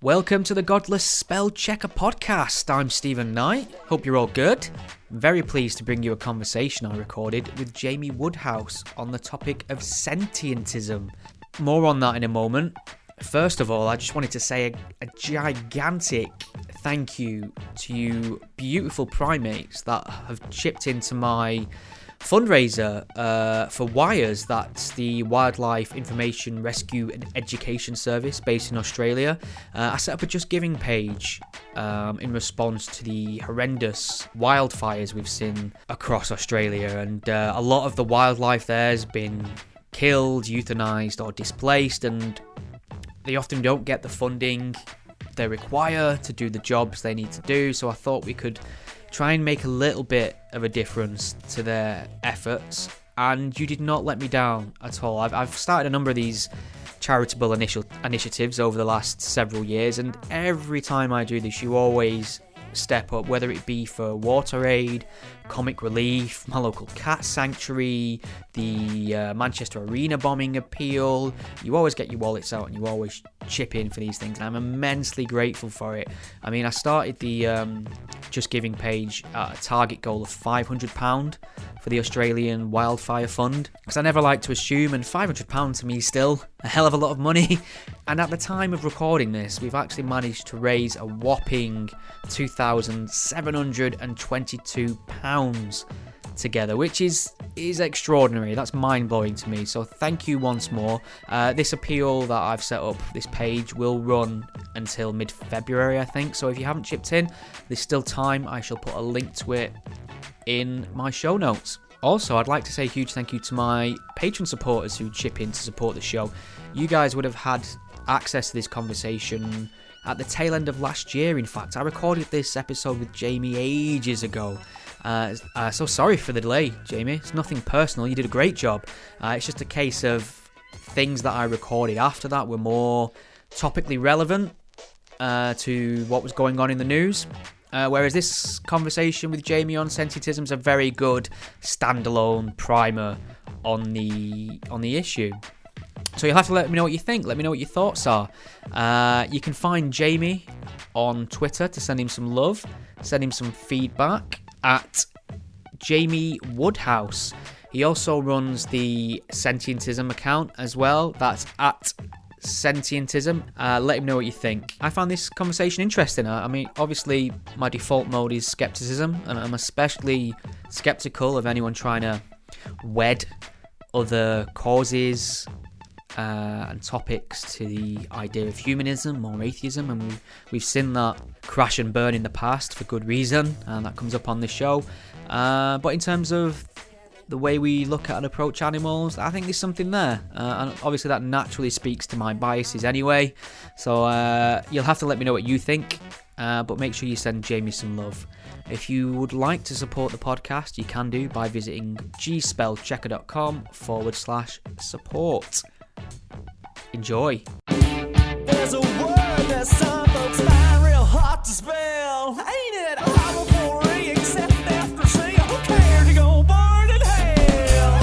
Welcome to the Godless Spell Checker podcast. I'm Stephen Knight. Hope you're all good. I'm very pleased to bring you a conversation I recorded with Jamie Woodhouse on the topic of Sentientism. More on that in a moment. First of all, I just wanted to say a gigantic thank you to you beautiful primates that have chipped into my fundraiser for WIRES. That's the Wildlife Information Rescue and Education Service based in Australia. I set up a Just Giving page in response to the horrendous wildfires we've seen across Australia, and a lot of the wildlife there has been killed, euthanized or displaced, and they often don't get the funding they require to do the jobs they need to do. So I thought we could try and make a little bit of a difference to their efforts, and you did not let me down at all. I've started a number of these charitable initiatives over the last several years, and every time I do this, you always step up, whether it be for water aid, comic relief, my local cat sanctuary, the Manchester Arena bombing appeal. You always get your wallets out and you always chip in for these things, and I'm immensely grateful for it. I mean, I started the Just Giving page at a target goal of £500 for the Australian Wildfire Fund, because I never like to assume, and £500 to me is still a hell of a lot of money. And at the time of recording this, we've actually managed to raise a whopping £2,722 together, which is extraordinary. That's mind-blowing to me. So thank you once more. This appeal that I've set up, this page, will run until mid-February, I think. So if you haven't chipped in, there's still time. I shall put a link to it in my show notes. Also, I'd like to say a huge thank you to my Patreon supporters who chip in to support the show. You guys would have had access to this conversation at the tail end of last year. In fact, I recorded this episode with Jamie ages ago. So sorry for the delay, Jamie. It's nothing personal. You did a great job. It's just a case of things that I recorded after that were more topically relevant to what was going on in the news. Whereas this conversation with Jamie on Sentientism is a very good standalone primer on the issue. So you'll have to let me know what you think. Let me know what your thoughts are. You can find Jamie on Twitter to send him some love, send him some feedback at Jamie Woodhouse. He also runs the Sentientism account as well. That's at Sentientism. Let him know what you think. I found this conversation interesting. I mean, obviously, my default mode is skepticism, and I'm especially skeptical of anyone trying to wed other causes and topics to the idea of humanism or atheism, and we've seen that crash and burn in the past for good reason, and that comes up on this show. But in terms of the way we look at and approach animals, I think there's something there, and obviously that naturally speaks to my biases anyway. So you'll have to let me know what you think, but make sure you send Jamie some love. If you would like to support the podcast, you can do by visiting gspellchecker.com/support. Enjoy. There's a word that some folks find real hard to spell. Ain't it horrible for you, except after saying, who cares, you gon' burn in hell.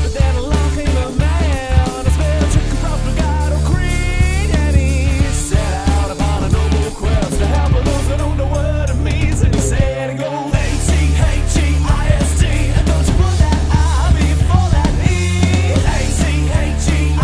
But then along came a man, a spell checker from the God of Creed, and he set out upon a noble quest to help those that don't know what it means. And he said, it goes A-T-H-E-I-S-T, and don't you put that I before that E. A-T-H-E-I-S-T.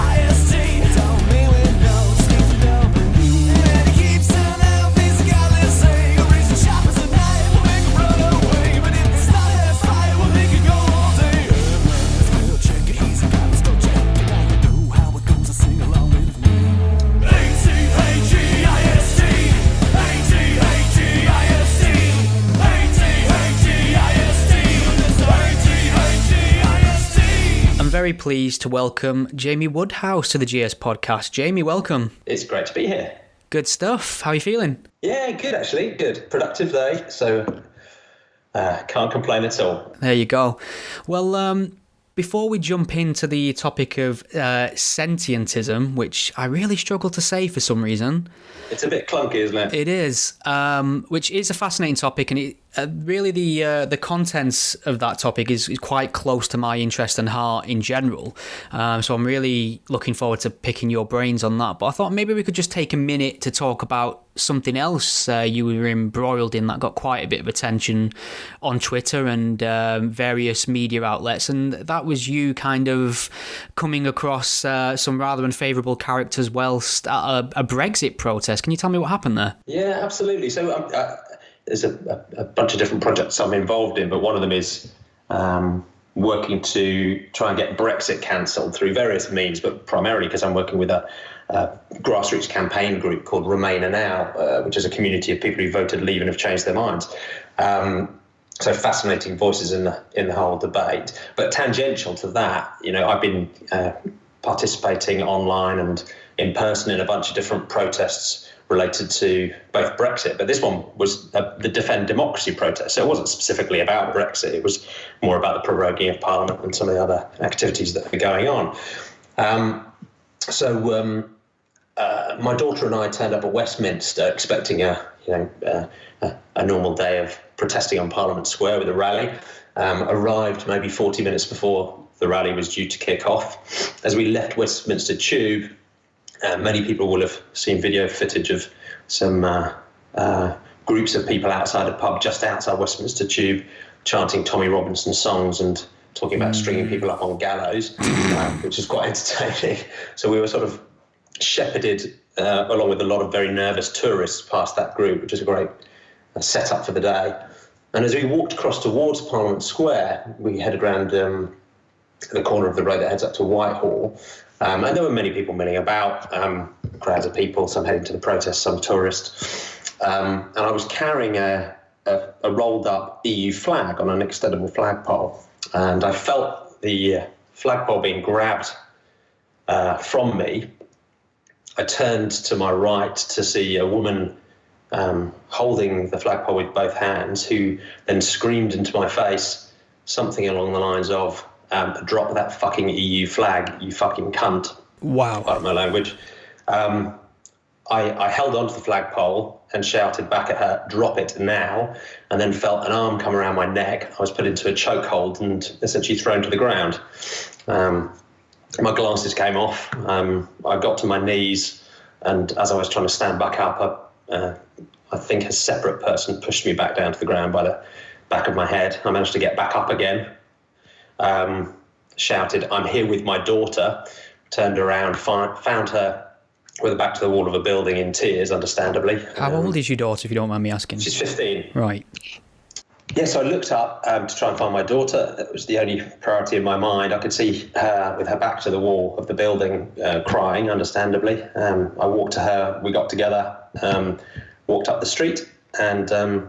Very pleased to welcome Jamie Woodhouse to the GS podcast. Jamie, welcome. It's great to be here. Good stuff. How are you feeling? Yeah, good actually. Good. Productive day, so can't complain at all. There you go. Well, before we jump into the topic of sentientism, which I really struggle to say for some reason. It's a bit clunky, isn't it? It is, which is a fascinating topic, and really, the contents of that topic is quite close to my interest and heart in general. So I'm really looking forward to picking your brains on that. But I thought maybe we could just take a minute to talk about something else you were embroiled in that got quite a bit of attention on Twitter and various media outlets, and that was you kind of coming across some rather unfavourable characters whilst at a Brexit protest. Can you tell me what happened there? Yeah, absolutely. So there's a bunch of different projects I'm involved in, but one of them is working to try and get Brexit cancelled through various means, but primarily because I'm working with a grassroots campaign group called Remainer Now, which is a community of people who voted Leave and have changed their minds. So fascinating voices in the whole debate. But tangential to that, I've been participating online and in person in a bunch of different protests related to both Brexit, but this one was the Defend Democracy protest. So it wasn't specifically about Brexit. It was more about the proroguing of Parliament and some of the other activities that were going on. My daughter and I turned up at Westminster expecting a normal day of protesting on Parliament Square with a rally. Arrived maybe 40 minutes before the rally was due to kick off. As we left Westminster Tube, many people will have seen video footage of some groups of people outside a pub just outside Westminster Tube chanting Tommy Robinson songs and talking about stringing people up on gallows, which is quite entertaining. So we were sort of shepherded along with a lot of very nervous tourists past that group, which is a great setup for the day. And as we walked across towards Parliament Square, we headed around the corner of the road that heads up to Whitehall. And there were many people milling about, crowds of people, some heading to the protest, some tourists. And I was carrying a rolled up EU flag on an extendable flagpole. And I felt the flagpole being grabbed from me. I turned to my right to see a woman holding the flagpole with both hands, who then screamed into my face something along the lines of, drop that fucking EU flag, you fucking cunt. Wow. Pardon my language. I held onto the flagpole and shouted back at her, drop it now, and then felt an arm come around my neck. I was put into a chokehold and essentially thrown to the ground. My glasses came off. I got to my knees, and as I was trying to stand back up, I think a separate person pushed me back down to the ground by the back of my head. I managed to get back up again. Shouted, I'm here with my daughter, turned around, found her with her back to the wall of a building in tears, understandably. How old is your daughter, if you don't mind me asking? She's 15. Right. Yeah, so I looked up to try and find my daughter. That was the only priority in my mind. I could see her with her back to the wall of the building, crying, understandably. I walked to her, we got together, walked up the street and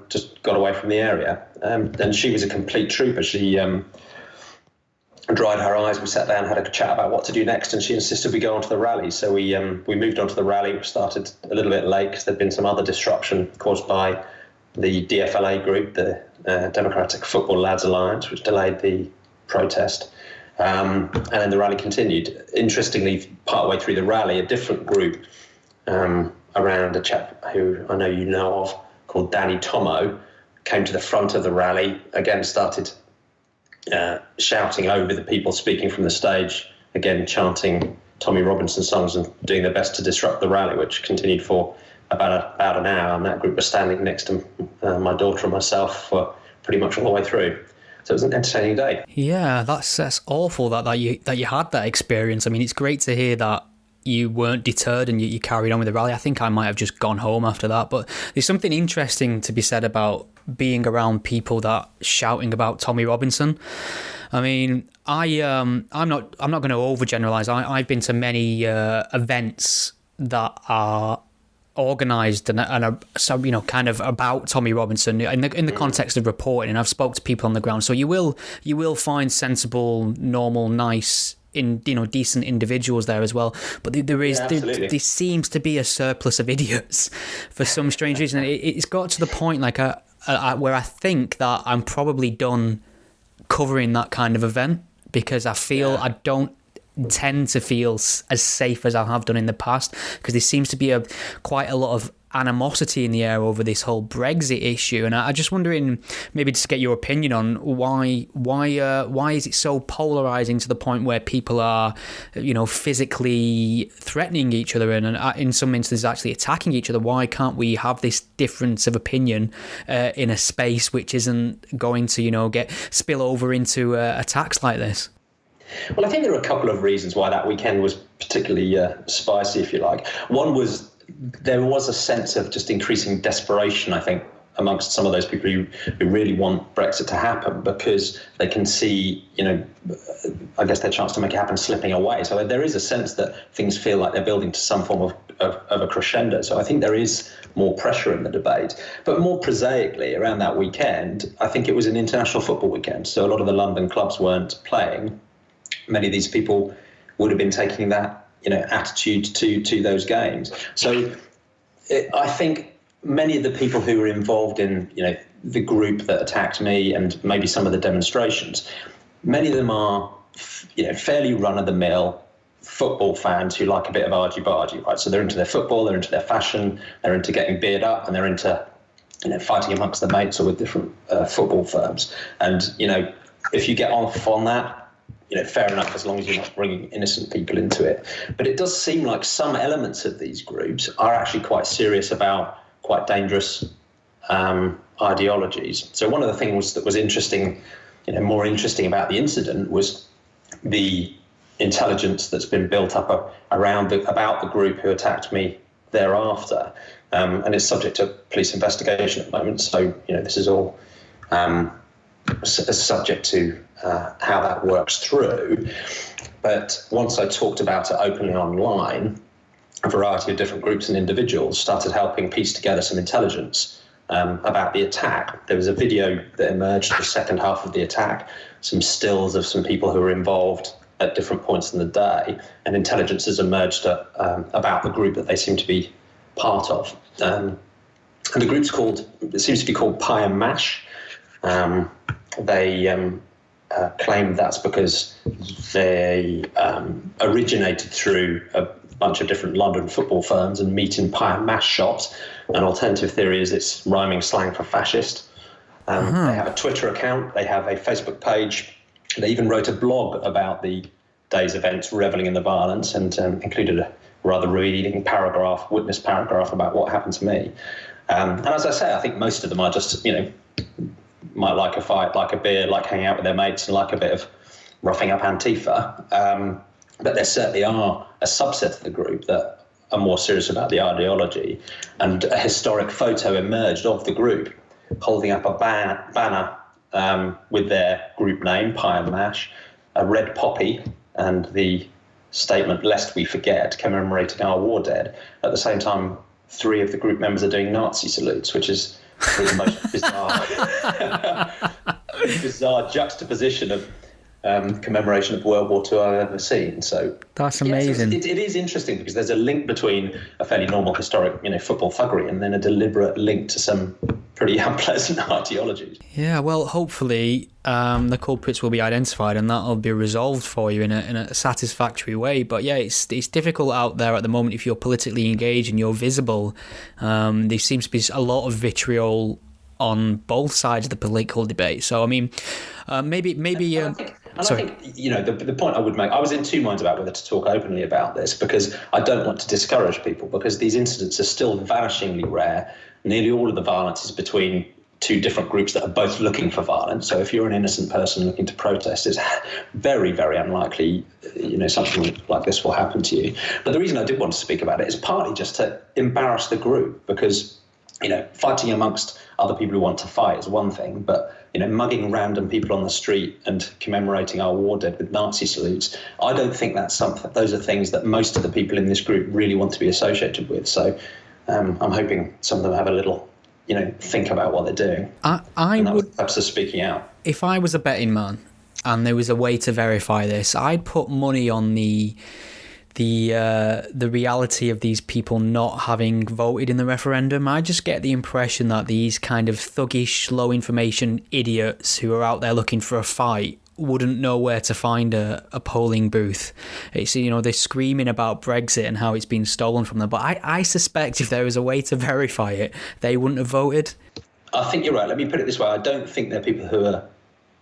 just got away from the area. And she was a complete trooper. She dried her eyes. We sat down, had a chat about what to do next, and she insisted we go on to the rally. So we moved on to the rally. We started a little bit late because there'd been some other disruption caused by the DFLA group, the Democratic Football Lads Alliance, which delayed the protest. And then the rally continued. Interestingly, partway through the rally, a different group around a chap who I know you know of, called Danny Tomo, came to the front of the rally, again started shouting over the people speaking from the stage, again chanting Tommy Robinson songs and doing their best to disrupt the rally, which continued for about an hour. And that group was standing next to my daughter and myself for pretty much all the way through. So it was an entertaining day. Yeah, that's awful that you had that experience. I mean, it's great to hear that you weren't deterred and you carried on with the rally. I think I might have just gone home after that. But there's something interesting to be said about being around people that shouting about Tommy Robinson. I mean, I'm not going to overgeneralize. I've been to many events that are organised and are kind of about Tommy Robinson in the context of reporting, and I've spoke to people on the ground. So you will find sensible, normal, nice, decent individuals there as well, but there seems to be a surplus of idiots for some strange reason. It's got to the point where I think that I'm probably done covering that kind of event, because I feel I don't tend to feel as safe as I have done in the past, because there seems to be quite a lot of animosity in the air over this whole Brexit issue, and I just wondering, maybe just get your opinion on why is it so polarizing to the point where people are, physically threatening each other and in some instances actually attacking each other? Why can't we have this difference of opinion in a space which isn't going to get spill over into attacks like this? Well, I think there are a couple of reasons why that weekend was particularly spicy, if you like. One was there was a sense of just increasing desperation, I think, amongst some of those people who really want Brexit to happen, because they can see, I guess their chance to make it happen slipping away. So there is a sense that things feel like they're building to some form of a crescendo. So I think there is more pressure in the debate. But more prosaically, around that weekend, I think it was an international football weekend. So a lot of the London clubs weren't playing. Many of these people would have been taking that attitude to those games. So I think many of the people who were involved in the group that attacked me and maybe some of the demonstrations, many of them are fairly run-of-the-mill football fans who like a bit of argy-bargy, right? So they're into their football, they're into their fashion, they're into getting beard up, and they're into fighting amongst their mates or with different football firms. And if you get off on that, fair enough, as long as you're not bringing innocent people into it. But it does seem like some elements of these groups are actually quite serious about quite dangerous ideologies. So one of the things that was interesting, more interesting about the incident was the intelligence that's been built up about the group who attacked me thereafter. And it's subject to police investigation at the moment. So, this is all subject to how that works through. But once I talked about it openly online, a variety of different groups and individuals started helping piece together some intelligence about the attack. There was a video that emerged the second half of the attack, some stills of some people who were involved at different points in the day, and intelligence has emerged about the group that they seem to be part of. And the group's it seems to be called Pie and Mash. They claim that's because they originated through a bunch of different London football firms and meet in pie and mash shops. An alternative theory is it's rhyming slang for fascist. They have a Twitter account, they have a Facebook page, they even wrote a blog about the day's events, revelling in the violence, and included a rather revealing witness paragraph about what happened to me. And as I say, I think most of them are just, might like a fight, like a beer, like hanging out with their mates, and like a bit of roughing up Antifa. But there certainly are a subset of the group that are more serious about the ideology. And a historic photo emerged of the group holding up a banner with their group name, Pie and Mash, a red poppy, and the statement, "Lest we forget," commemorating our war dead. At the same time, 3 of the group members are doing Nazi salutes, which is the most bizarre juxtaposition of commemoration of World War II I've ever seen. So that's amazing. It is interesting because there's a link between a fairly normal historic, football thuggery, and then a deliberate link to some pretty unpleasant ideologies. Yeah, well, hopefully the culprits will be identified and that'll be resolved for you in a satisfactory way. But yeah, it's difficult out there at the moment if you're politically engaged and you're visible. There seems to be a lot of vitriol on both sides of the political debate. So I mean, maybe. I think, the point I would make, I was in two minds about whether to talk openly about this, because I don't want to discourage people, because these incidents are still vanishingly rare. Nearly all of the violence is between 2 different groups that are both looking for violence. So if you're an innocent person looking to protest, it's very, very unlikely, something like this will happen to you. But the reason I did want to speak about it is partly just to embarrass the group, because, fighting amongst other people who want to fight is one thing, but mugging random people on the street and commemorating our war dead with Nazi salutes, I don't think that's something. Those are things that most of the people in this group really want to be associated with. So I'm hoping some of them have a little, think about what they're doing. I would perhaps speaking out. If I was a betting man and there was a way to verify this, I'd put money on the reality of these people not having voted in the referendum. I just get the impression that these kind of thuggish, low information idiots who are out there looking for a fight wouldn't know where to find a polling booth. It's, they're screaming about Brexit and how it's been stolen from them. But I suspect if there was a way to verify it, they wouldn't have voted. I think you're right. Let me put it this way. I don't think there are people who are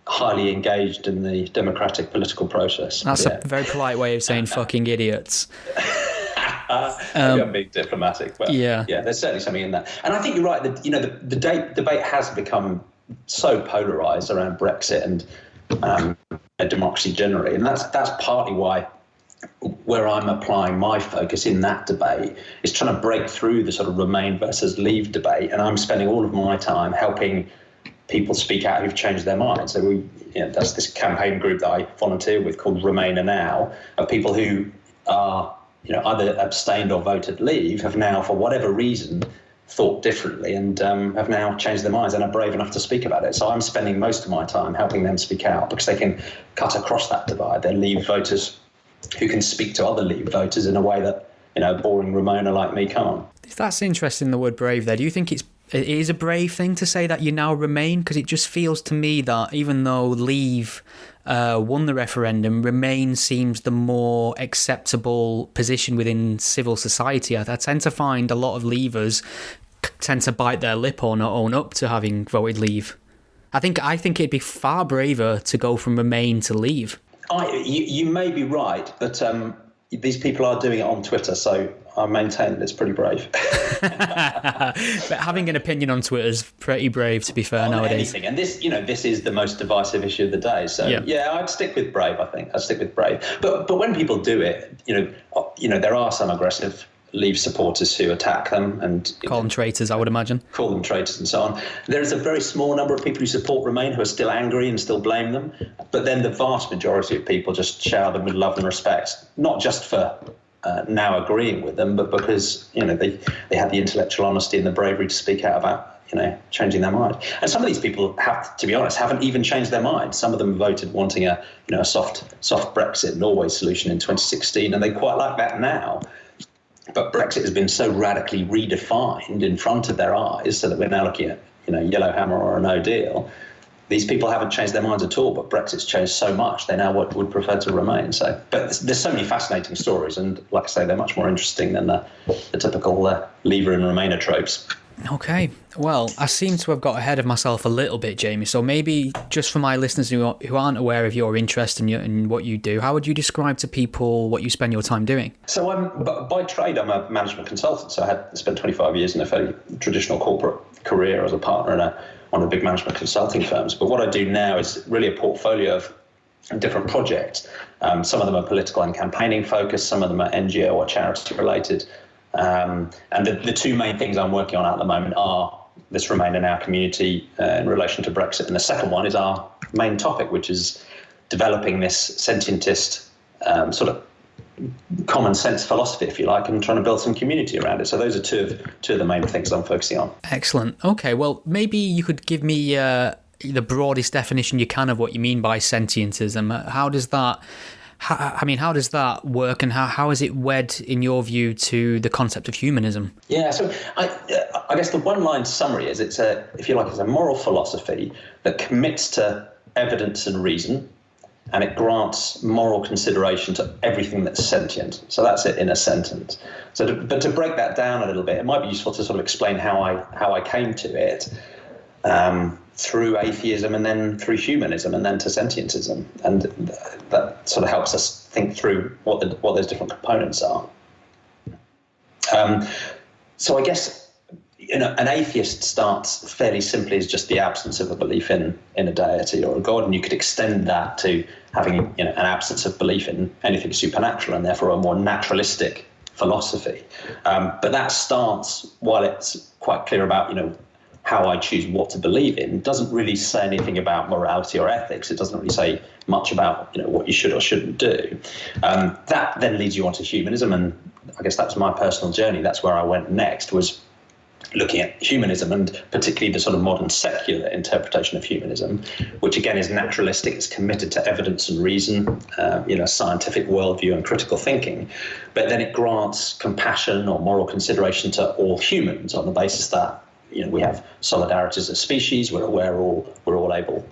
highly engaged in the democratic political process. That's a very polite way of saying fucking idiots. Maybe I'm being diplomatic, but yeah, there's certainly something in that. And I think you're right. The debate has become so polarised around Brexit and democracy generally, and that's partly why where I'm applying my focus in that debate is trying to break through the sort of Remain versus Leave debate, and I'm spending all of my time helping people speak out who've changed their mind. So that's this campaign group that I volunteer with called Remainer Now, of people who are either abstained or voted Leave, have now, for whatever reason, thought differently and have now changed their minds and are brave enough to speak about it. So I'm spending most of my time helping them speak out because they can cut across that divide. They're Leave voters who can speak to other Leave voters in a way that boring Remainer like me can't. That's interesting, the word brave there. Do you think it is a brave thing to say that you now Remain? Because it just feels to me that even though Leave won the referendum, Remain seems the more acceptable position within civil society. I tend to find a lot of Leavers tend to bite their lip or not own up to having voted Leave. I think it'd be far braver to go from Remain to Leave. You may be right, but these people are doing it on Twitter, so I maintain that it's pretty brave. But having an opinion on Twitter is pretty brave, to be fair, nowadays. Anything. And this is the most divisive issue of the day. So yeah, I'd stick with brave. I think I'd stick with brave. But when people do it, there are some aggressive Leave supporters who attack them and call them traitors, I would imagine. Call them traitors and so on. There is a very small number of people who support Remain who are still angry and still blame them. But then the vast majority of people just shower them with love and respect, not just for now agreeing with them, but because they had the intellectual honesty and the bravery to speak out about changing their mind. And some of these people have, to be honest, haven't even changed their mind. Some of them voted wanting a soft Brexit Norway solution in 2016, and they quite like that now. But Brexit has been so radically redefined in front of their eyes, so that we're now looking at Yellow Hammer or a No Deal. These people haven't changed their minds at all, but Brexit's changed so much, they now would prefer to Remain. So, but there's so many fascinating stories, and like I say, they're much more interesting than the typical Leaver and Remainer tropes. Okay, well, I seem to have got ahead of myself a little bit, Jamie. So maybe just for my listeners who aren't aware of your interest in what you do, how would you describe to people what you spend your time doing? So by trade, I'm a management consultant. So I spent 25 years in a fairly traditional corporate career as a partner in one of the big management consulting firms. But what I do now is really a portfolio of different projects. Some of them are political and campaigning focused. Some of them are NGO or charity related. And the two main things I'm working on at the moment are this Remain in our community in relation to Brexit. And the second one is our main topic, which is developing this sentientist sort of common sense philosophy, if you like, and trying to build some community around it. So those are two of the main things I'm focusing on. Excellent. Okay, well, maybe you could give me the broadest definition you can of what you mean by sentientism. How does that work, and how is it wed, in your view, to the concept of humanism? Yeah, so I guess the one-line summary is it's a moral philosophy that commits to evidence and reason, and it grants moral consideration to everything that's sentient. So that's it in a sentence. But to break that down a little bit, it might be useful to sort of explain how I came to it. Through atheism and then through humanism and then to sentientism. And that sort of helps us think through what those different components are. So I guess an atheist starts fairly simply as just the absence of a belief in a deity or a god, and you could extend that to having an absence of belief in anything supernatural and therefore a more naturalistic philosophy. But that stance, while it's quite clear about how I choose what to believe in, doesn't really say anything about morality or ethics. It doesn't really say much about what you should or shouldn't do. That then leads you on to humanism, and I guess that's my personal journey. That's where I went next, was looking at humanism, and particularly the sort of modern secular interpretation of humanism, which again is naturalistic. It's committed to evidence and reason, scientific worldview and critical thinking, but then it grants compassion or moral consideration to all humans on the basis that we have solidarity as a species. We're aware we're all able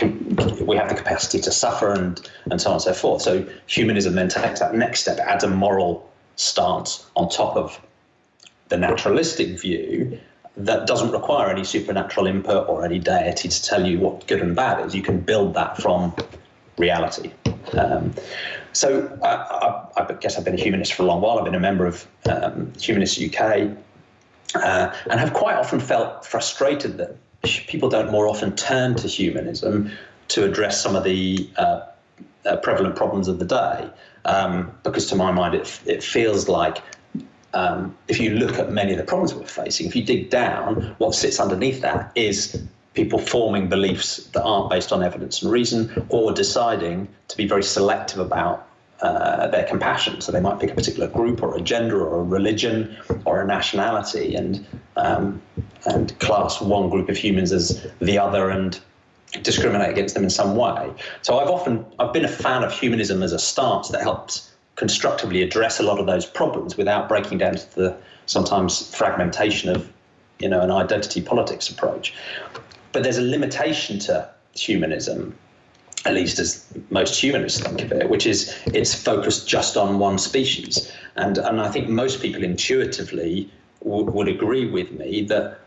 we have the capacity to suffer and so on and so forth. So humanism then takes that next step, adds a moral stance on top of the naturalistic view that doesn't require any supernatural input or any deity to tell you what good and bad is. You can build that from reality. So I guess I've been a humanist for a long while. I've been a member of Humanists UK, and have quite often felt frustrated that people don't more often turn to humanism to address some of the prevalent problems of the day. Because to my mind, it feels like if you look at many of the problems we're facing, if you dig down, what sits underneath that is people forming beliefs that aren't based on evidence and reason, or deciding to be very selective about their compassion. So they might pick a particular group or a gender or a religion or a nationality and class one group of humans as the other and discriminate against them in some way. So I've been a fan of humanism as a stance that helps constructively address a lot of those problems without breaking down to the sometimes fragmentation of, an identity politics approach. But there's a limitation to humanism, at least as most humanists think of it, which is it's focused just on one species. And I think most people intuitively would agree with me that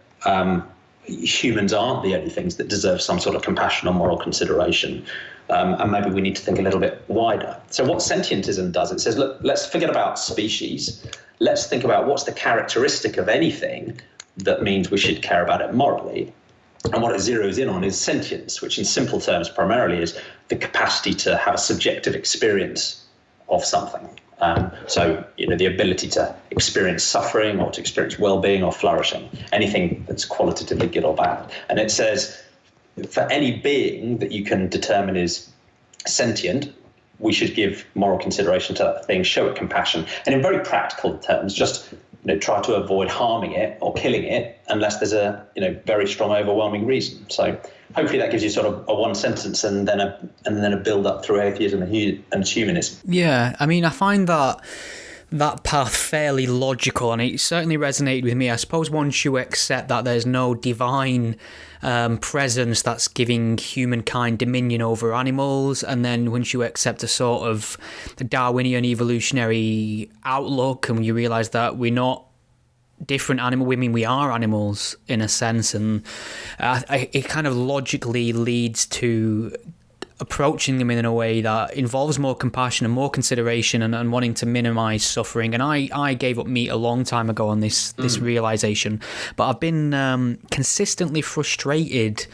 humans aren't the only things that deserve some sort of compassion or moral consideration. And maybe we need to think a little bit wider. So what Sentientism does, it says, look, let's forget about species. Let's think about what's the characteristic of anything that means we should care about it morally. And what it zeroes in on is sentience, which in simple terms primarily is the capacity to have a subjective experience of something. So, the ability to experience suffering or to experience well-being or flourishing, anything that's qualitatively good or bad. And it says for any being that you can determine is sentient, we should give moral consideration to that thing, show it compassion, and in very practical terms, just try to avoid harming it or killing it unless there's a very strong, overwhelming reason. So hopefully that gives you sort of a one sentence and then a build up through atheism and humanism. Yeah, I mean, I find that path fairly logical, and it certainly resonated with me. I suppose once you accept that there's no divine presence that's giving humankind dominion over animals, and then once you accept a sort of Darwinian evolutionary outlook and you realise that we're not different animal, we are animals in a sense, and it kind of logically leads to approaching them in a way that involves more compassion and more consideration and wanting to minimise suffering. And I gave up meat a long time ago on this realisation, but I've been consistently frustrated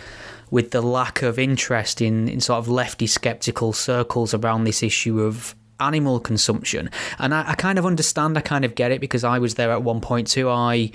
with the lack of interest in sort of lefty sceptical circles around this issue of animal consumption. And I kind of understand, I kind of get it, because I was there at one point too. I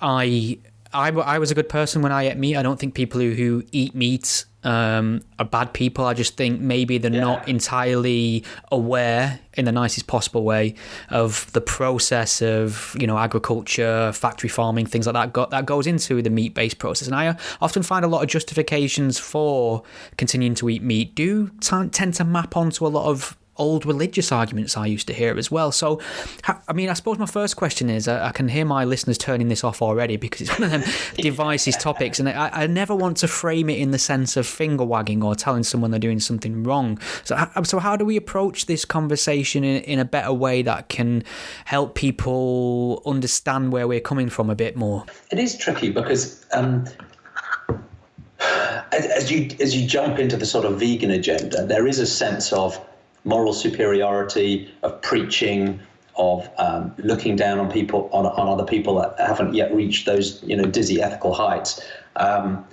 was a good person when I ate meat. I don't think people who eat meat are bad people. I just think maybe they're not entirely aware, in the nicest possible way, of the process of agriculture, factory farming, things like that that goes into the meat-based process. And I often find a lot of justifications for continuing to eat meat do tend to map onto a lot of old religious arguments I used to hear as well. So, I mean, I suppose my first question is, I can hear my listeners turning this off already because it's one of them divisive topics, and I never want to frame it in the sense of finger wagging or telling someone they're doing something wrong. So how do we approach this conversation in a better way that can help people understand where we're coming from a bit more? It is tricky because as you jump into the sort of vegan agenda, there is a sense of moral superiority, of preaching, of looking down on people, on other people that haven't yet reached those dizzy ethical heights, and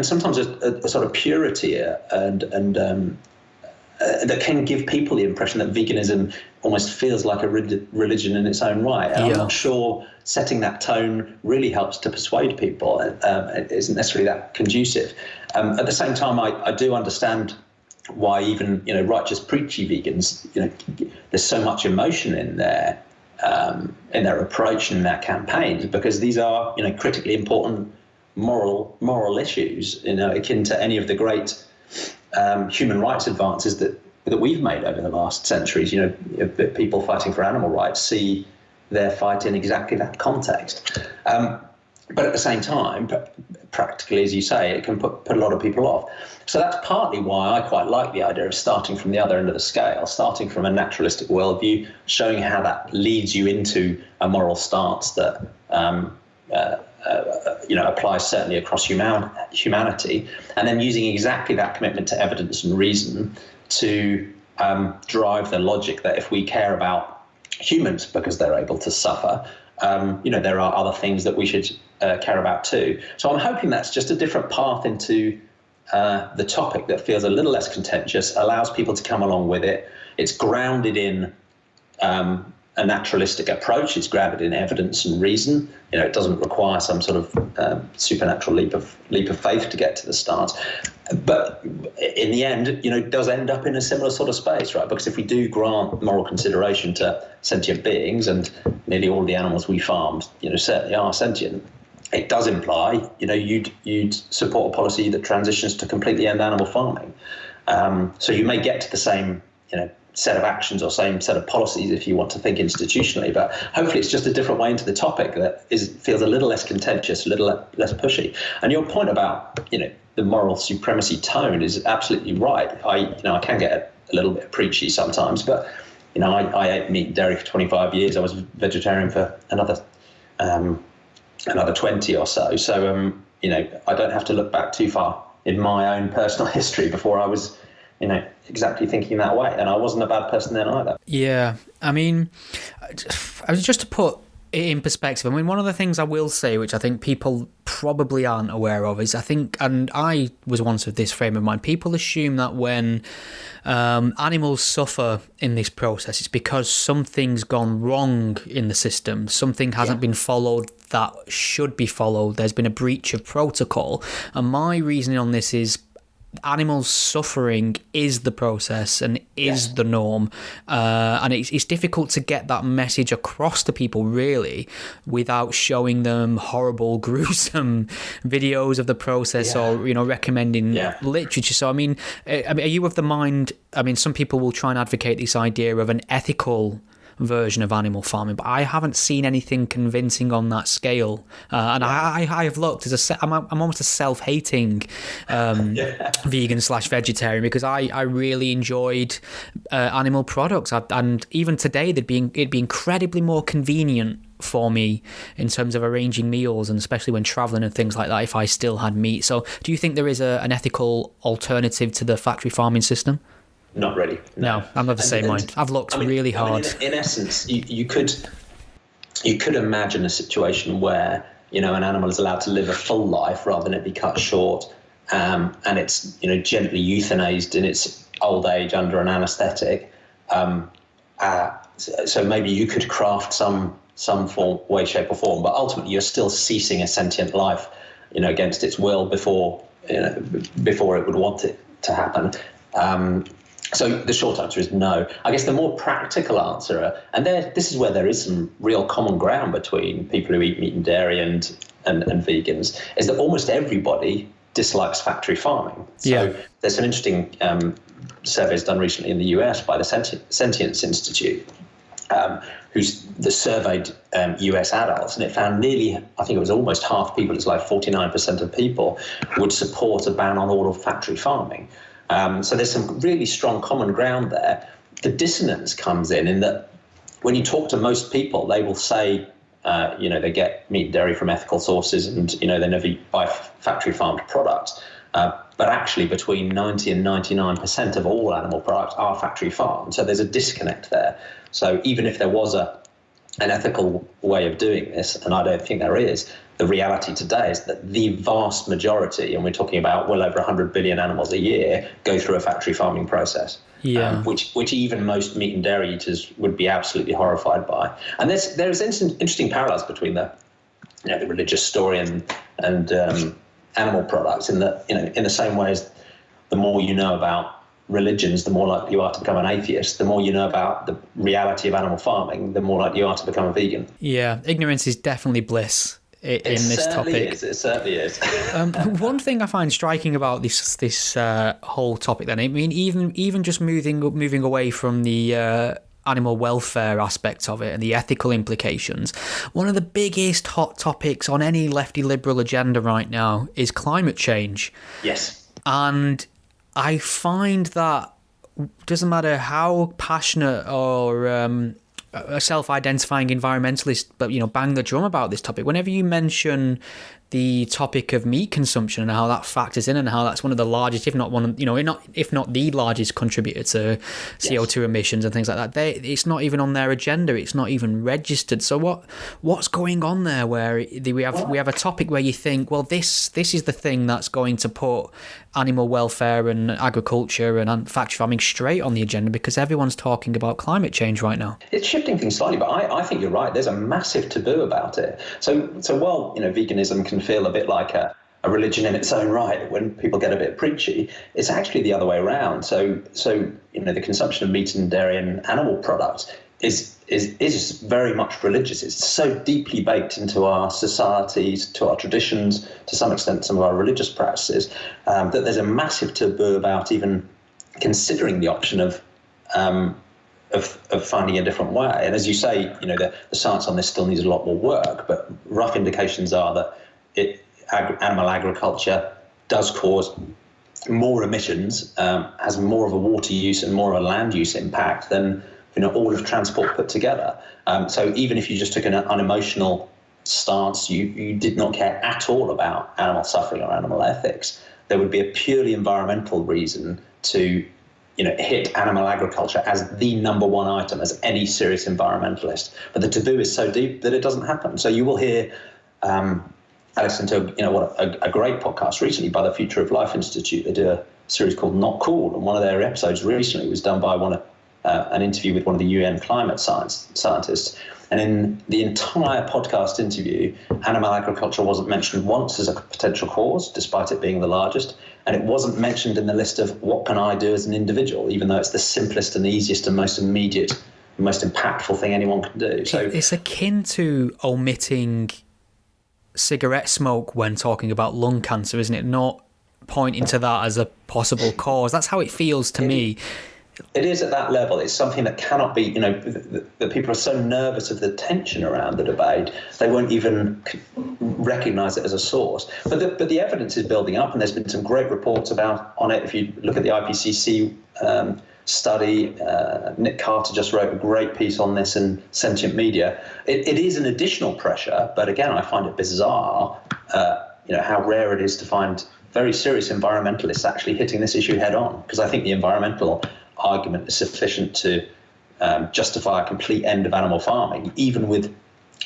sometimes a sort of purity and that can give people the impression that veganism almost feels like a religion in its own right. And I'm not sure setting that tone really helps to persuade people. It isn't necessarily that conducive. At the same time, I do understand why even righteous preachy vegans, there's so much emotion in their approach and in their campaigns, because these are critically important moral issues, akin to any of the great human rights advances that we've made over the last centuries. People fighting for animal rights see their fight in exactly that context. But at the same time, practically, as you say, it can put a lot of people off. So that's partly why I quite like the idea of starting from the other end of the scale, starting from a naturalistic worldview, showing how that leads you into a moral stance that applies certainly across humanity, and then using exactly that commitment to evidence and reason to drive the logic that if we care about humans because they're able to suffer, there are other things that we should care about too. So I'm hoping that's just a different path into the topic that feels a little less contentious, allows people to come along with it. It's grounded in a naturalistic approach. It's grounded in evidence and reason. It doesn't require some sort of supernatural leap of faith to get to the start. But in the end, it does end up in a similar sort of space, right? Because if we do grant moral consideration to sentient beings, and nearly all the animals we farm, certainly are sentient, it does imply, you'd support a policy that transitions to completely end animal farming. So you may get to the same, set of actions or same set of policies if you want to think institutionally, but hopefully it's just a different way into the topic that feels a little less contentious, a little less pushy. And your point about, the moral supremacy tone is absolutely right. I can get a little bit preachy sometimes, but, I ate meat and dairy for 25 years. I was vegetarian for another 20 or so. So, I don't have to look back too far in my own personal history before I was, exactly thinking that way. And I wasn't a bad person then either. Yeah. I mean, just to put it in perspective, one of the things I will say, which I think people probably aren't aware of, is and I was once of this frame of mind, people assume that when animals suffer in this process, it's because something's gone wrong in the system, something hasn't been followed that should be followed, there's been a breach of protocol. And my reasoning on this is animals suffering is the process and is the norm, and it's difficult to get that message across to people really without showing them horrible, gruesome videos of the process or recommending literature. So are you of the mind, some people will try and advocate this idea of an ethical version of animal farming, but I haven't seen anything convincing on that scale, and I have looked I'm almost a self-hating vegan/vegetarian because I really enjoyed animal products, and even today it'd be incredibly more convenient for me in terms of arranging meals, and especially when traveling and things like that, if I still had meat. So do you think there is an ethical alternative to the factory farming system? Not really. No, I'm of the same mind. I've looked really hard. In essence, you could imagine a situation where an animal is allowed to live a full life rather than it be cut short, and it's gently euthanized in its old age under an anaesthetic. So maybe you could craft some form, way, shape, or form, but ultimately you're still ceasing a sentient life, against its will before it would want it to happen. So the short answer is no. I guess the more practical answer, this is where there is some real common ground between people who eat meat and dairy and vegans, is that almost everybody dislikes factory farming. So there's some interesting surveys done recently in the US by the Sentience Institute, who's surveyed US adults, and it found nearly, I think it was almost half people, it's like 49% of people would support a ban on all of factory farming. So there's some really strong common ground there. The dissonance comes in that when you talk to most people, they will say, they get meat and dairy from ethical sources and, they never buy factory farmed products. But actually between 90 and 99% of all animal products are factory farmed. So there's a disconnect there. So even if there was an ethical way of doing this, and I don't think there is, the reality today is that the vast majority, and we're talking about well over 100 billion animals a year, go through a factory farming process, which even most meat and dairy eaters would be absolutely horrified by. And there's interesting parallels between the religious story and animal products, in that in the same way as the more you know about religions, the more likely you are to become an atheist. The more you know about the reality of animal farming, the more likely you are to become a vegan. Yeah, ignorance is definitely bliss in this topic. It certainly is. One thing I find striking about this whole topic, then, even just moving away from the animal welfare aspect of it and the ethical implications, one of the biggest hot topics on any lefty liberal agenda right now is climate change. Yes. And I find that doesn't matter how passionate or a self-identifying environmentalist, but bang the drum about this topic, whenever you mention the topic of meat consumption and how that factors in and how that's one of the largest, if not one, if not the largest contributor to CO2 emissions and things like that, it's not even on their agenda. It's not even registered. So what's going on there? Where we have a topic where you think, well, this is the thing that's going to put animal welfare and agriculture and factory farming straight on the agenda, because everyone's talking about climate change right now. It's shifting things slightly, but I think you're right. There's a massive taboo about it. So while veganism can feel a bit like a religion in its own right when people get a bit preachy, it's actually the other way around. So the consumption of meat and dairy and animal products is very much religious. It's so deeply baked into our societies, to our traditions, to some extent some of our religious practices, that there's a massive taboo about even considering the option of finding a different way. And as you say, the science on this still needs a lot more work, but rough indications are that animal agriculture does cause more emissions, has more of a water use and more of a land use impact than all of transport put together. So even if you just took an unemotional stance, you did not care at all about animal suffering or animal ethics, there would be a purely environmental reason to hit animal agriculture as the number one item, as any serious environmentalist. But the taboo is so deep that it doesn't happen. So you will hear, I listened to a great podcast recently by the Future of Life Institute. They do a series called Not Cool, and one of their episodes recently was done by an interview with one of the UN climate scientists. And in the entire podcast interview, animal agriculture wasn't mentioned once as a potential cause, despite it being the largest. And it wasn't mentioned in the list of what can I do as an individual, even though it's the simplest and easiest and most immediate, most impactful thing anyone can do. So it's akin to omitting cigarette smoke when talking about lung cancer, isn't it? Not pointing to that as a possible cause. That's how it feels to me. It is at that level. It's something that cannot be, that people are so nervous of the tension around the debate, they won't even recognise it as a source. But the evidence is building up, and there's been some great reports on it. If you look at the IPCC study, Nick Carter just wrote a great piece on this in Sentient Media. It is an additional pressure, but again, I find it bizarre, how rare it is to find very serious environmentalists actually hitting this issue head on, because I think the environmental argument is sufficient to justify a complete end of animal farming, even with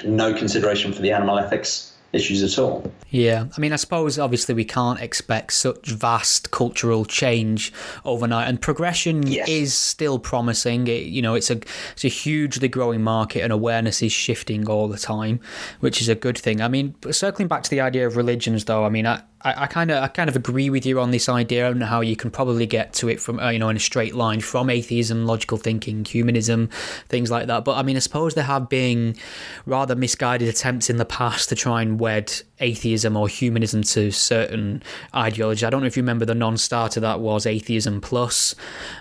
no consideration for the animal ethics issues at all. Yeah, I mean, I suppose obviously we can't expect such vast cultural change overnight, and progression is still promising. It's a hugely growing market, and awareness is shifting all the time, which is a good thing. I mean, circling back to the idea of religions, though, I mean, I kind of agree with you on this idea and how you can probably get to it from in a straight line from atheism, logical thinking, humanism, things like that. But I mean, I suppose there have been rather misguided attempts in the past to try and wed atheism or humanism to certain ideology. I don't know if you remember the non-starter that was atheism plus.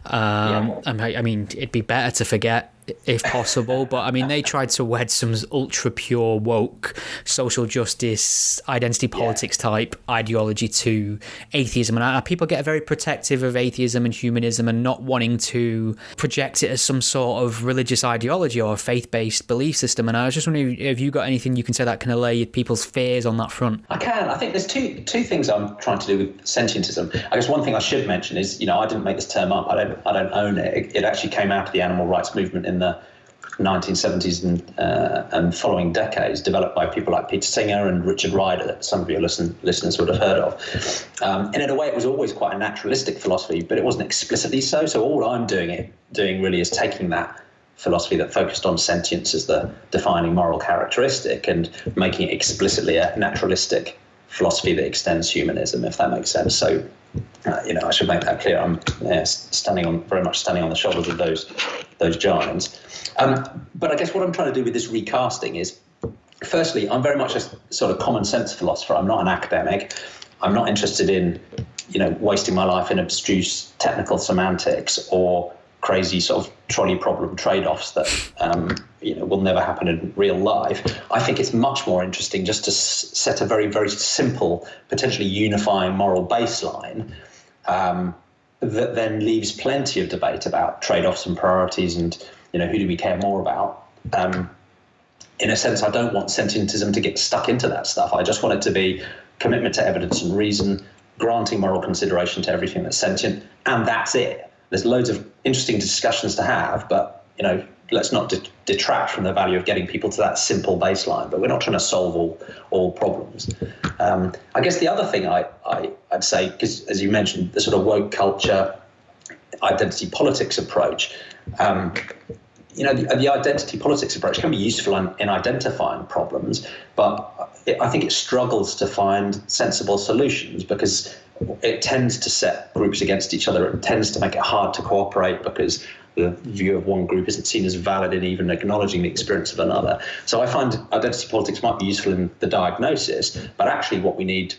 I mean, it'd be better to forget if possible, but I mean, they tried to wed some ultra pure woke social justice identity politics type ideology to atheism, and people get very protective of atheism and humanism and not wanting to project it as some sort of religious ideology or faith-based belief system. And I was just wondering if you got anything you can say that can allay people's fears on that front. I can. I think there's two things I'm trying to do with sentientism. I guess one thing I should mention is, I didn't make this term up. I don't own it. It actually came out of the animal rights movement in the 1970s and following decades, developed by people like Peter Singer and Richard Ryder, that some of your listeners would have heard of. And in a way, it was always quite a naturalistic philosophy, but it wasn't explicitly so. So all I'm doing really is taking that philosophy that focused on sentience as the defining moral characteristic and making it explicitly a naturalistic philosophy that extends humanism, if that makes sense. So, I should make that clear. I'm very much standing on the shoulders of those giants. But I guess what I'm trying to do with this recasting is, firstly, I'm very much a sort of common sense philosopher. I'm not an academic. I'm not interested in, wasting my life in abstruse technical semantics or crazy sort of trolley problem trade-offs that will never happen in real life. I think it's much more interesting just to set a very, very simple, potentially unifying moral baseline that then leaves plenty of debate about trade-offs and priorities and, who do we care more about. In a sense, I don't want sentientism to get stuck into that stuff. I just want it to be commitment to evidence and reason, granting moral consideration to everything that's sentient, and that's it. There's loads of interesting discussions to have, but, let's not detract from the value of getting people to that simple baseline. But we're not trying to solve all problems. I guess the other thing I'd say, because as you mentioned, the sort of woke culture, identity politics approach, the identity politics approach can be useful in identifying problems, but I think it struggles to find sensible solutions because it tends to set groups against each other. It tends to make it hard to cooperate because the view of one group isn't seen as valid in even acknowledging the experience of another. So I find identity politics might be useful in the diagnosis, but actually what we need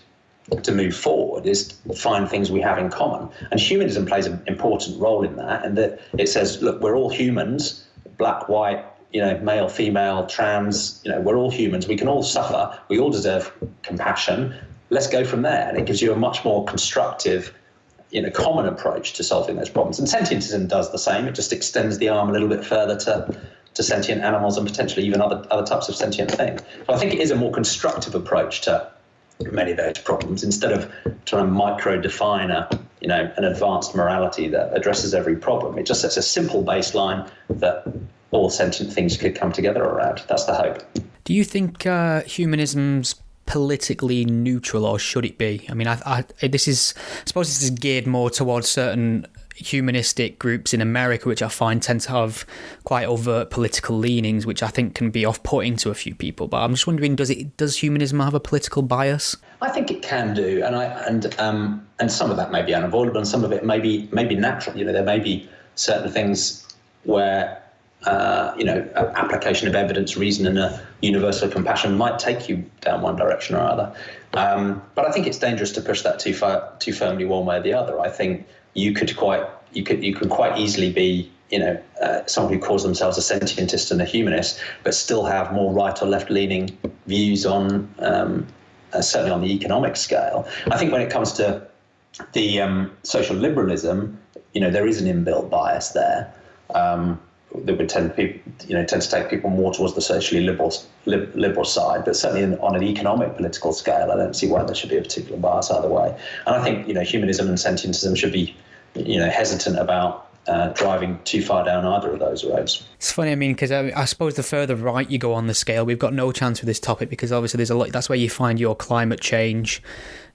to move forward is find things we have in common. And humanism plays an important role in that, and that it says, look, we're all humans, black, white, male, female, trans, we're all humans. We can all suffer. We all deserve compassion. Let's go from there. And it gives you a much more constructive, common approach to solving those problems. And sentientism does the same. It just extends the arm a little bit further to sentient animals and potentially even other types of sentient things. So I think it is a more constructive approach to many of those problems instead of trying to micro-define an advanced morality that addresses every problem. It just sets a simple baseline that all sentient things could come together around. That's the hope. Do you think humanism's politically neutral, or should it be? I mean, I suppose this is geared more towards certain humanistic groups in America, which I find tend to have quite overt political leanings, which I think can be off-putting to a few people. But I'm just wondering, does humanism have a political bias? I think it can do, and some of that may be unavoidable, and some of it may be natural. There may be certain things where application of evidence, reason, and a universal compassion might take you down one direction or other. But I think it's dangerous to push that too firmly one way or the other. I think you could quite easily be, someone who calls themselves a sentientist and a humanist, but still have more right or left-leaning views on, certainly on the economic scale. I think when it comes to the social liberalism, there is an inbuilt bias there. That would tend to take people more towards the socially liberal side, but certainly on an economic political scale, I don't see why there should be a particular bias either way. And I think humanism and sentientism should be hesitant about driving too far down either of those roads. It's funny, because I suppose the further right you go on the scale, we've got no chance with this topic because obviously there's a lot. That's where you find your climate change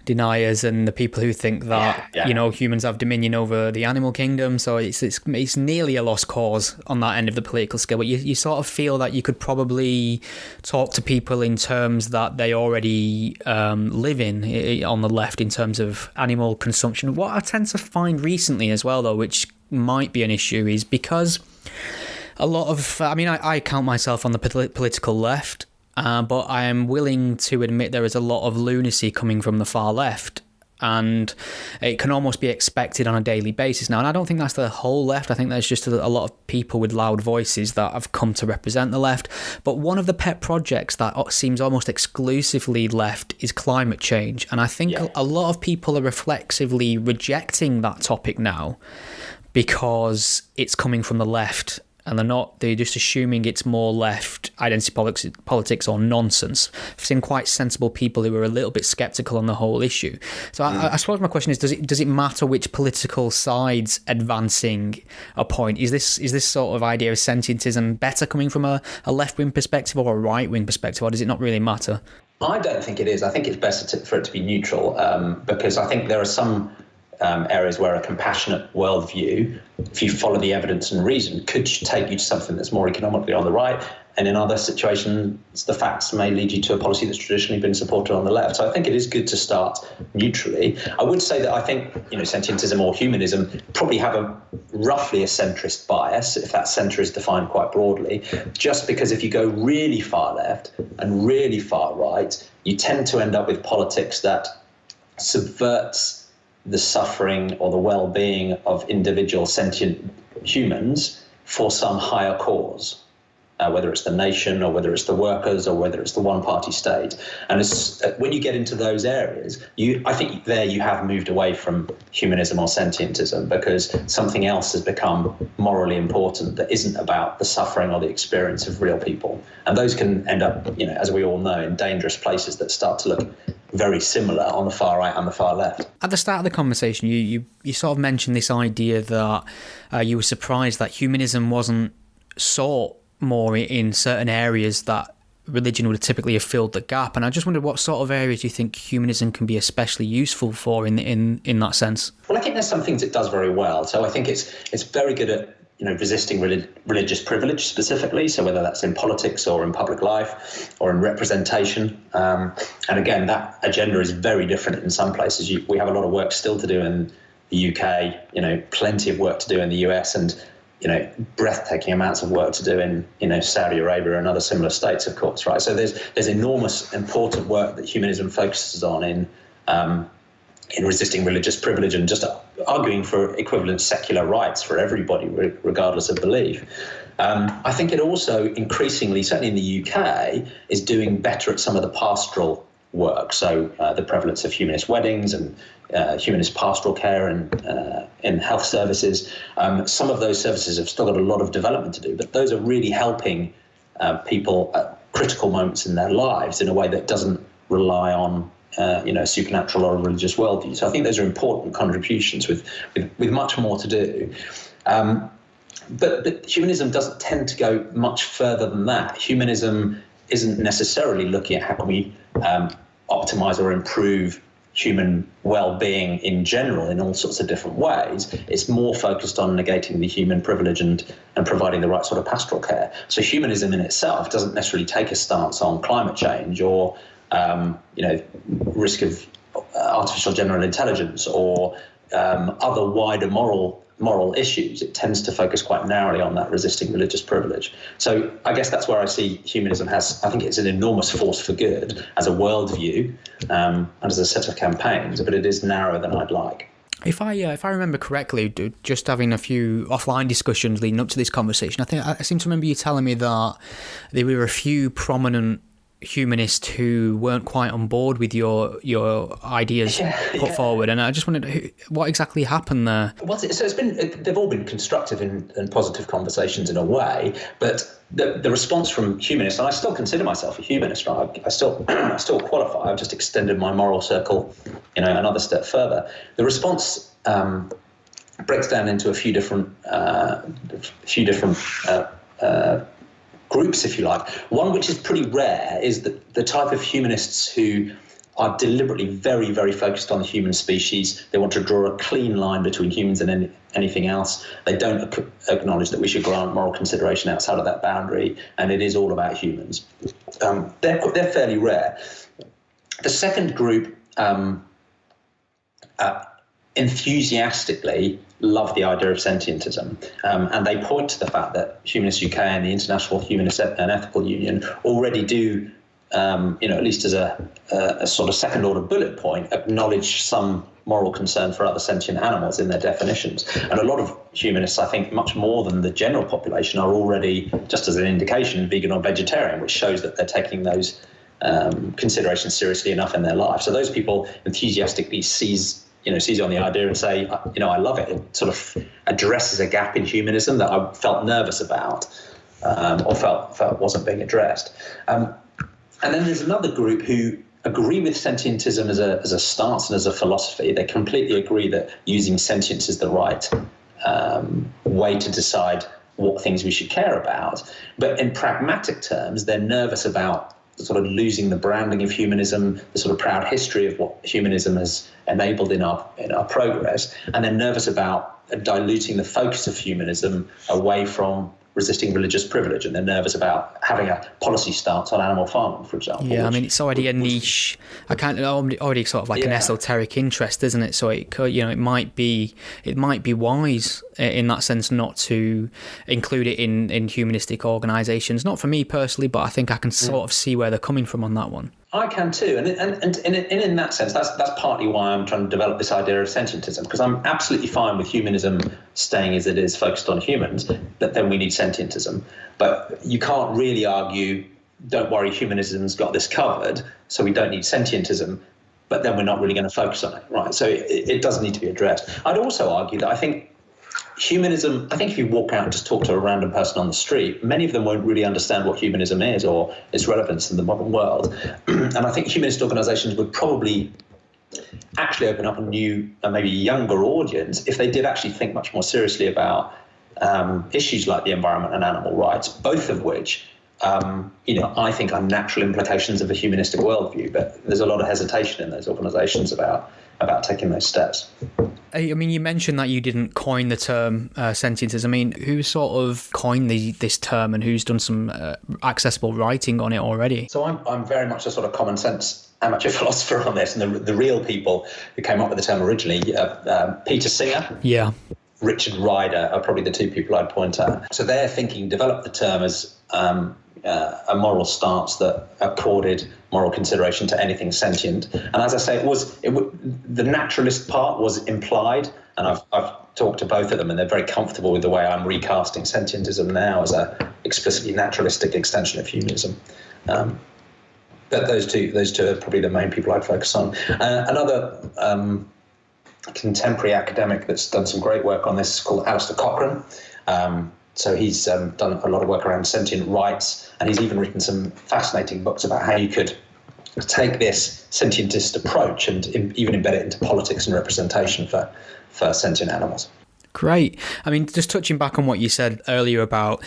deniers and the people who think that humans have dominion over the animal kingdom. So it's nearly a lost cause on that end of the political scale. But you sort of feel that you could probably talk to people in terms that they already live in on the left in terms of animal consumption. What I tend to find recently as well, though, which might be an issue, is because a lot of I count myself on the political left. But I am willing to admit there is a lot of lunacy coming from the far left, and it can almost be expected on a daily basis now. And I don't think that's the whole left. I think there's just a lot of people with loud voices that have come to represent the left. But one of the pet projects that seems almost exclusively left is climate change. And I think a lot of people are reflexively rejecting that topic now because it's coming from the left. And they're just assuming it's more left identity politics or nonsense. I've seen quite sensible people who are a little bit sceptical on the whole issue. So I suppose my question is, does it matter which political side's advancing a point? Is this sort of idea of sentientism better coming from a left-wing perspective or a right-wing perspective, or does it not really matter? I don't think it is. I think it's better for it to be neutral because I think there are some areas where a compassionate worldview, if you follow the evidence and reason, could take you to something that's more economically on the right. And in other situations, the facts may lead you to a policy that's traditionally been supported on the left. So I think it is good to start neutrally. I would say that I think, sentientism or humanism probably have roughly a centrist bias, if that centre is defined quite broadly, just because if you go really far left and really far right, you tend to end up with politics that subverts the suffering or the well-being of individual sentient humans for some higher cause. Whether it's the nation or whether it's the workers or whether it's the one-party state. And when you get into those areas, I think there you have moved away from humanism or sentientism, because something else has become morally important that isn't about the suffering or the experience of real people. And those can end up, as we all know, in dangerous places that start to look very similar on the far right and the far left. At the start of the conversation, you sort of mentioned this idea that you were surprised that humanism wasn't sought more in certain areas that religion would typically have filled the gap. And I just wondered, what sort of areas do you think humanism can be especially useful for in that sense? Well, I think there's some things it does very well. So I think it's very good at resisting religious privilege specifically. So whether that's in politics or in public life or in representation. And again, that agenda is very different in some places. We have a lot of work still to do in the UK, plenty of work to do in the US, and breathtaking amounts of work to do in, Saudi Arabia and other similar states, of course, right? So there's enormous, important work that humanism focuses on in resisting religious privilege and just arguing for equivalent secular rights for everybody, regardless of belief. I think it also increasingly, certainly in the UK, is doing better at some of the pastoral work. So the prevalence of humanist weddings and humanist pastoral care and in health services. Some of those services have still got a lot of development to do, but those are really helping people at critical moments in their lives in a way that doesn't rely on a supernatural or a religious worldview. So I think those are important contributions with much more to do. But humanism doesn't tend to go much further than that. Humanism isn't necessarily looking at how can we optimize or improve human well-being in general in all sorts of different ways. It's more focused on negating the human privilege and providing the right sort of pastoral care. So humanism in itself doesn't necessarily take a stance on climate change or risk of artificial general intelligence or other wider moral issues. It tends to focus quite narrowly on that resisting religious privilege. So I guess that's where I see humanism I think it's an enormous force for good as a worldview and as a set of campaigns, but it is narrower than I'd like. If I remember correctly, just having a few offline discussions leading up to this conversation, I seem to remember you telling me that there were a few prominent humanists who weren't quite on board with your ideas put forward, and I just wondered what exactly happened there. So they've all been constructive and positive conversations in a way, but the response from humanists, and I still consider myself a humanist, right? I still qualify. I've just extended my moral circle, another step further. The response breaks down into a few different groups, if you like. One which is pretty rare is the type of humanists who are deliberately very, very focused on the human species. They want to draw a clean line between humans and anything else. They don't acknowledge that we should grant moral consideration outside of that boundary, and it is all about humans. They're fairly rare. The second group enthusiastically love the idea of sentientism, and they point to the fact that Humanists UK and the International Humanist and Ethical Union already do, at least as a sort of second order bullet point, acknowledge some moral concern for other sentient animals in their definitions. And a lot of humanists, I think, much more than the general population, are already, just as an indication, vegan or vegetarian, which shows that they're taking those considerations seriously enough in their life. So those people enthusiastically seize on the idea and say, I love it. It sort of addresses a gap in humanism that I felt nervous about or felt wasn't being addressed. And then there's another group who agree with sentientism as a stance and as a philosophy. They completely agree that using sentience is the right way to decide what things we should care about. But in pragmatic terms, they're nervous about sort of losing the branding of humanism, the sort of proud history of what humanism has enabled in our progress, and they're nervous about diluting the focus of humanism away from resisting religious privilege, and they're nervous about having a policy stance on animal farming, for example. Yeah, I mean, it's already a niche. Already sort of like an esoteric interest, isn't it? So it could, it might be wise in that sense not to include it in humanistic organisations. Not for me personally, but I think I can sort of see where they're coming from on that one. I can too, and in that sense, that's partly why I'm trying to develop this idea of sentientism, because I'm absolutely fine with humanism staying as it is, focused on humans, but then we need sentientism. But you can't really argue, don't worry, humanism's got this covered, so we don't need sentientism, but then we're not really going to focus on it, right? So it does need to be addressed. I'd also argue that I think humanism, I think if you walk out and just talk to a random person on the street, many of them won't really understand what humanism is or its relevance in the modern world. And I think humanist organisations would probably actually open up a new and maybe younger audience if they did actually think much more seriously about issues like the environment and animal rights, both of which, I think are natural implications of a humanistic worldview. But there's a lot of hesitation in those organisations about taking those steps. I mean, you mentioned that you didn't coin the term sentientism. I mean, who sort of coined this term and who's done some accessible writing on it already? So I'm very much a sort of common sense amateur philosopher on this, and the real people who came up with the term originally, Peter Singer, Richard Ryder are probably the two people I'd point at. So their thinking developed the term as a moral stance that accorded moral consideration to anything sentient. And as I say, the naturalist part was implied, and I've talked to both of them, and they're very comfortable with the way I'm recasting sentientism now as a explicitly naturalistic extension of humanism. But those two are probably the main people I'd focus on. Another contemporary academic that's done some great work on this is called Alistair Cochrane. So he's done a lot of work around sentient rights, and he's even written some fascinating books about how you could take this sentientist approach and even embed it into politics and representation for sentient animals. Great. I mean, just touching back on what you said earlier about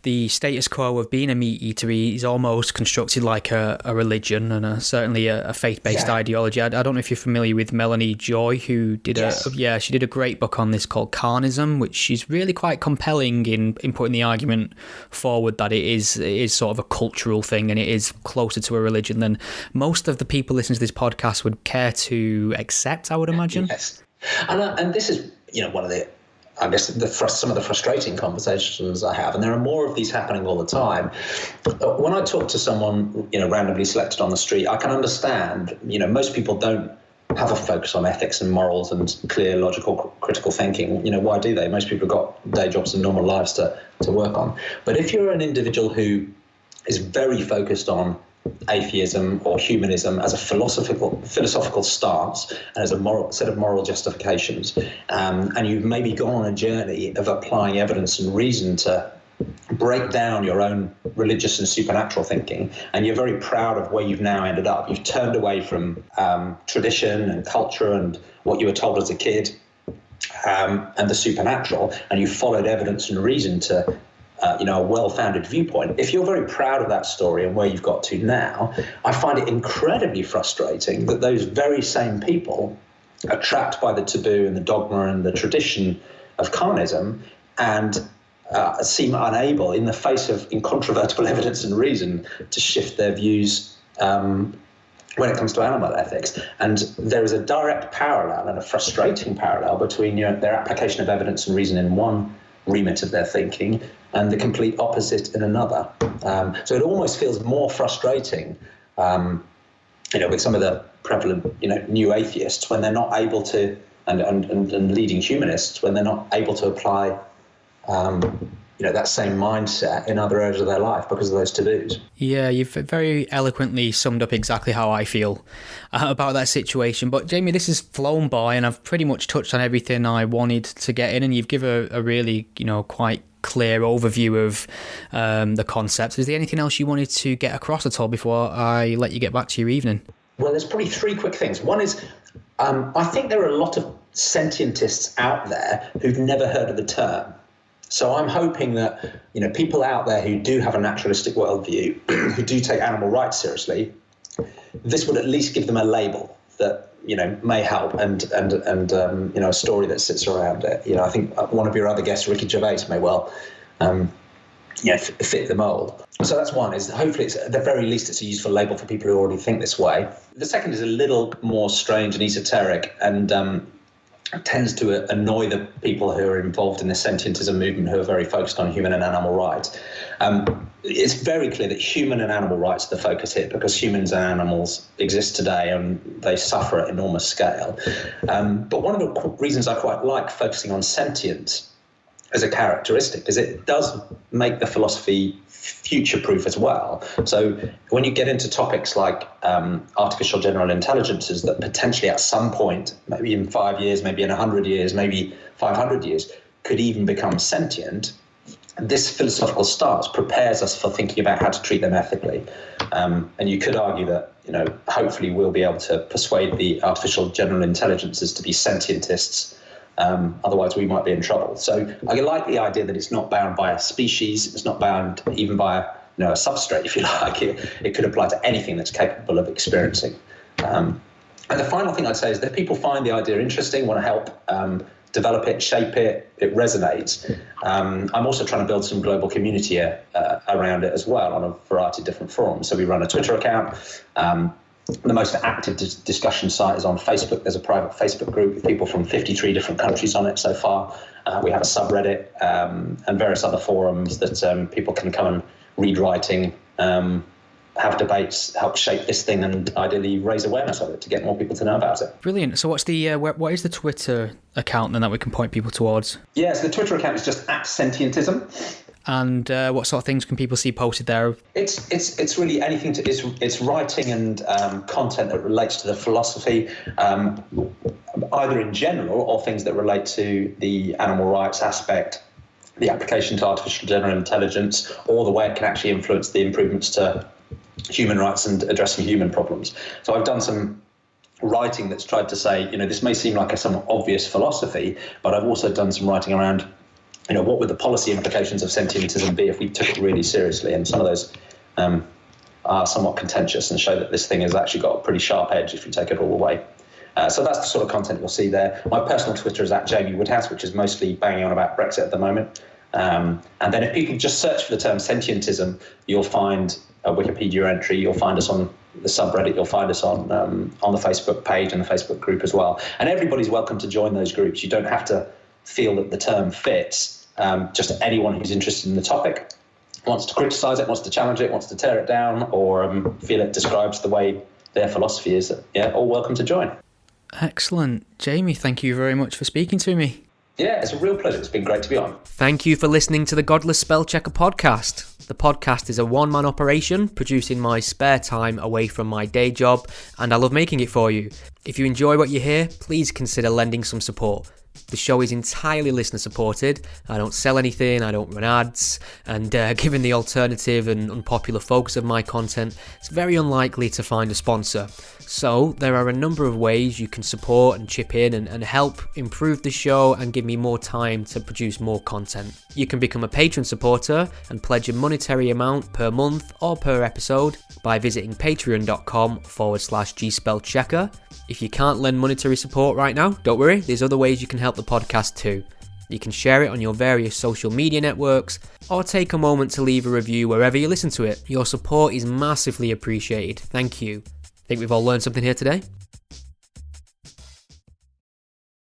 the status quo of being a meat eater is almost constructed like a religion and certainly a faith-based ideology. I don't know if you're familiar with Melanie Joy, who did she did a great book on this called Carnism, which is really quite compelling in putting the argument forward that it is sort of a cultural thing and it is closer to a religion than most of the people listening to this podcast would care to accept, I would imagine. Yes. And this is, one of the, I guess, some of the frustrating conversations I have, and there are more of these happening all the time. When I talk to someone, randomly selected on the street, I can understand, most people don't have a focus on ethics and morals and clear, logical, critical thinking. Why do they? Most people have got day jobs and normal lives to work on. But if you're an individual who is very focused on atheism or humanism as a philosophical stance and as a set of moral justifications, and you've maybe gone on a journey of applying evidence and reason to break down your own religious and supernatural thinking, and you're very proud of where you've now ended up. You've turned away from tradition and culture and what you were told as a kid, and the supernatural, and you followed evidence and reason to a well-founded viewpoint. If you're very proud of that story and where you've got to now, I find it incredibly frustrating that those very same people are trapped by the taboo and the dogma and the tradition of carnism and seem unable, in the face of incontrovertible evidence and reason, to shift their views when it comes to animal ethics. And there is a direct parallel and a frustrating parallel between their application of evidence and reason in one remit of their thinking and the complete opposite in another. So it almost feels more frustrating, with some of the prevalent, new atheists when they're not able to, and leading humanists when they're not able to apply, that same mindset in other areas of their life because of those taboos. Yeah, you've very eloquently summed up exactly how I feel about that situation. But Jamie, this has flown by and I've pretty much touched on everything I wanted to get in, and you've given a really, quite clear overview of the concepts. Is there anything else you wanted to get across at all before I let you get back to your evening? Well, there's probably three quick things. One is, I think there are a lot of sentientists out there who've never heard of the term. So I'm hoping that, people out there who do have a naturalistic worldview, who do take animal rights seriously, this would at least give them a label that, may help and a story that sits around it. I think one of your other guests, Ricky Gervais, may well, fit the mold. So that's one, is hopefully it's, at the very least, it's a useful label for people who already think this way. The second is a little more strange and esoteric, and tends to annoy the people who are involved in the sentientism movement, who are very focused on human and animal rights. It's very clear that human and animal rights are the focus here, because humans and animals exist today and they suffer at enormous scale. But one of the reasons I quite like focusing on sentience as a characteristic is it does make the philosophy future-proof as well. So when you get into topics like artificial general intelligences that potentially at some point, maybe in 5 years, maybe in 100 years, maybe 500 years, could even become sentient, this philosophical stance prepares us for thinking about how to treat them ethically. And you could argue that, hopefully we'll be able to persuade the artificial general intelligences to be sentientists. Otherwise, we might be in trouble. So I like the idea that it's not bound by a species. It's not bound even by a substrate, if you like. It could apply to anything that's capable of experiencing. And the final thing I'd say is that people find the idea interesting, want to help develop it, shape it, it resonates. I'm also trying to build some global community around it as well on a variety of different forums. So we run a Twitter account. The most active discussion site is on Facebook. There's a private Facebook group with people from 53 different countries on it so far. We have a subreddit and various other forums that people can come and read writing, have debates, help shape this thing, and ideally raise awareness of it to get more people to know about it. Brilliant. So what is the Twitter account then that we can point people towards? Yes, the Twitter account is just @Sentientism. And what sort of things can people see posted there? It's really anything it's writing and content that relates to the philosophy, either in general or things that relate to the animal rights aspect, the application to artificial general intelligence, or the way it can actually influence the improvements to human rights and addressing human problems. So I've done some writing that's tried to say, this may seem like a somewhat obvious philosophy, but I've also done some writing around what would the policy implications of sentientism be if we took it really seriously? And some of those are somewhat contentious and show that this thing has actually got a pretty sharp edge if you take it all away. So that's the sort of content you'll see there. My personal Twitter is @Jamie Woodhouse, which is mostly banging on about Brexit at the moment. And then if people just search for the term sentientism, you'll find a Wikipedia entry, you'll find us on the subreddit, you'll find us on the Facebook page and the Facebook group as well. And everybody's welcome to join those groups. You don't have to feel that the term fits. Just anyone who's interested in the topic, wants to criticise it, wants to challenge it, wants to tear it down, or feel it describes the way their philosophy is, all welcome to join. Excellent. Jamie, thank you very much for speaking to me. Yeah, it's a real pleasure. It's been great to be on. Thank you for listening to the Godless Spellchecker podcast. The podcast is a one-man operation, produced in my spare time away from my day job, and I love making it for you. If you enjoy what you hear, please consider lending some support. The show is entirely listener supported. I don't sell anything, I don't run ads, and given the alternative and unpopular focus of my content, it's very unlikely to find a sponsor. So there are a number of ways you can support and chip in and help improve the show and give me more time to produce more content. You can become a patron supporter and pledge a monetary amount per month or per episode by visiting patreon.com/gspellchecker. If you can't lend monetary support right now, don't worry, there's other ways you can help the podcast too. You can share it on your various social media networks, or take a moment to leave a review wherever you listen to it. Your support is massively appreciated. Thank you. Think we've all learned something here today?